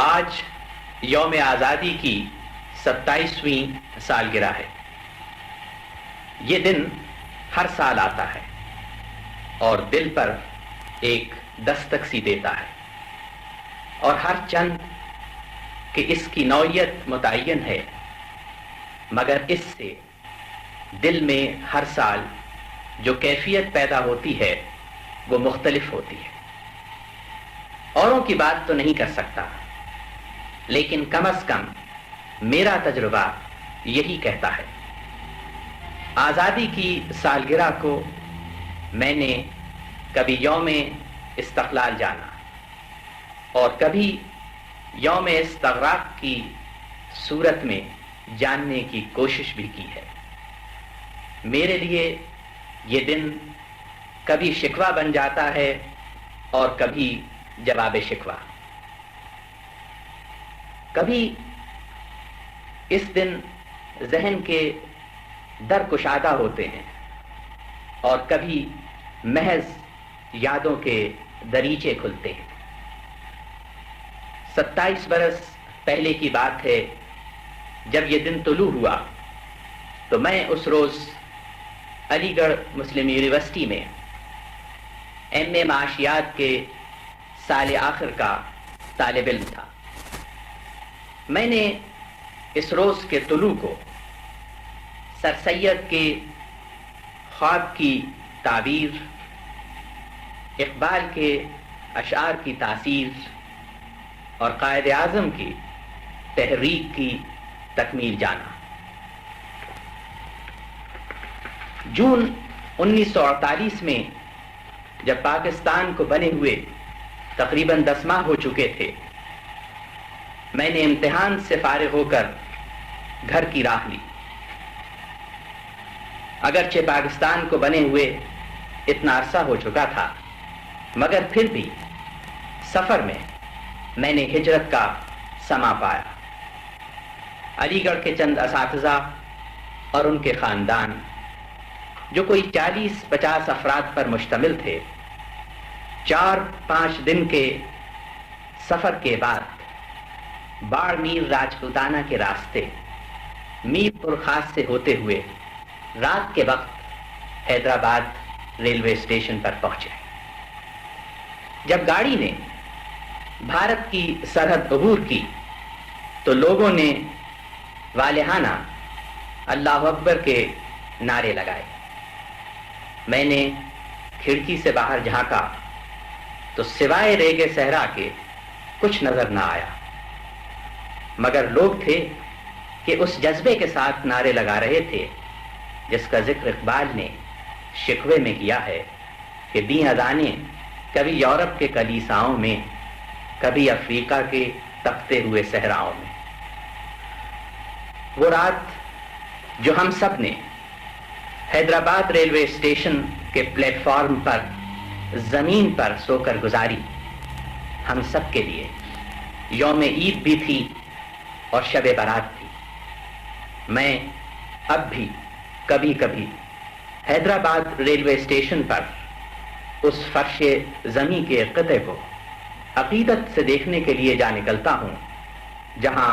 آج یوم آزادی کی 27ویں سالگرہ ہے۔ یہ دن ہر سال آتا ہے اور دل پر ایک دستک سی دیتا ہے، اور ہر چند کہ اس کی نوعیت متعین ہے، مگر اس سے دل میں ہر سال جو کیفیت پیدا ہوتی ہے وہ مختلف ہوتی ہے۔ اوروں کی بات تو نہیں کر سکتا، لیکن کم از کم میرا تجربہ یہی کہتا ہے۔ آزادی کی سالگرہ کو میں نے کبھی یوم استقلال جانا اور کبھی یوم استغراق کی صورت میں جاننے کی کوشش بھی کی ہے۔ میرے لیے یہ دن کبھی شکوہ بن جاتا ہے اور کبھی جواب شکوہ۔ کبھی اس دن ذہن کے در کشادہ ہوتے ہیں اور کبھی محض یادوں کے دریچے کھلتے ہیں۔ 27 برس پہلے کی بات ہے، جب یہ دن طلوع ہوا تو میں اس روز علی گڑھ مسلم یونیورسٹی میں ایم.اے. معاشیات کے سال آخر کا طالب علم تھا۔ میں نے اس روز کے طلوع کو سر سید کے خواب کی تعبیر، اقبال کے اشعار کی تاثیر اور قائد اعظم کی تحریک کی تکمیل جانا۔ جون 1948 میں جب پاکستان کو بنے ہوئے تقریباً 10 ماہ ہو چکے تھے، میں نے امتحان سے فارغ ہو کر گھر کی راہ لی۔ اگرچہ پاکستان کو بنے ہوئے اتنا عرصہ ہو چکا تھا، مگر پھر بھی سفر میں نے ہجرت کا سما پایا۔ علی گڑھ کے چند اساتذہ اور ان کے خاندان، جو کوئی 40-50 افراد پر مشتمل تھے، 4-5 دن کے سفر کے بعد باڑ میر راجپوتانہ کے راستے میر پور خاص سے ہوتے ہوئے رات کے وقت حیدرآباد ریلوے اسٹیشن پر پہنچے۔ جب گاڑی نے بھارت کی سرحد عبور کی تو لوگوں نے والہانہ اللہ اکبر کے نعرے لگائے۔ میں نے کھڑکی سے باہر جھانکا تو سوائے ریگ صحرا کے کچھ نظر نہ آیا، مگر لوگ تھے کہ اس جذبے کے ساتھ نعرے لگا رہے تھے جس کا ذکر اقبال نے شکوے میں کیا ہے کہ دیں اذانیں کبھی یورپ کے کلیساؤں میں، کبھی افریقہ کے تپتے ہوئے صحراؤں میں۔ وہ رات جو ہم سب نے حیدرآباد ریلوے اسٹیشن کے پلیٹ فارم پر زمین پر سو کر گزاری، ہم سب کے لیے یوم عید بھی تھی اور شب برات تھی۔ میں اب بھی کبھی کبھی حیدرآباد ریلوے اسٹیشن پر اس فرش زمیں کے قطعے کو عقیدت سے دیکھنے کے لیے جا نکلتا ہوں جہاں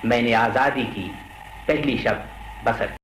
میں نے آزادی کی پہلی شب بسر کی۔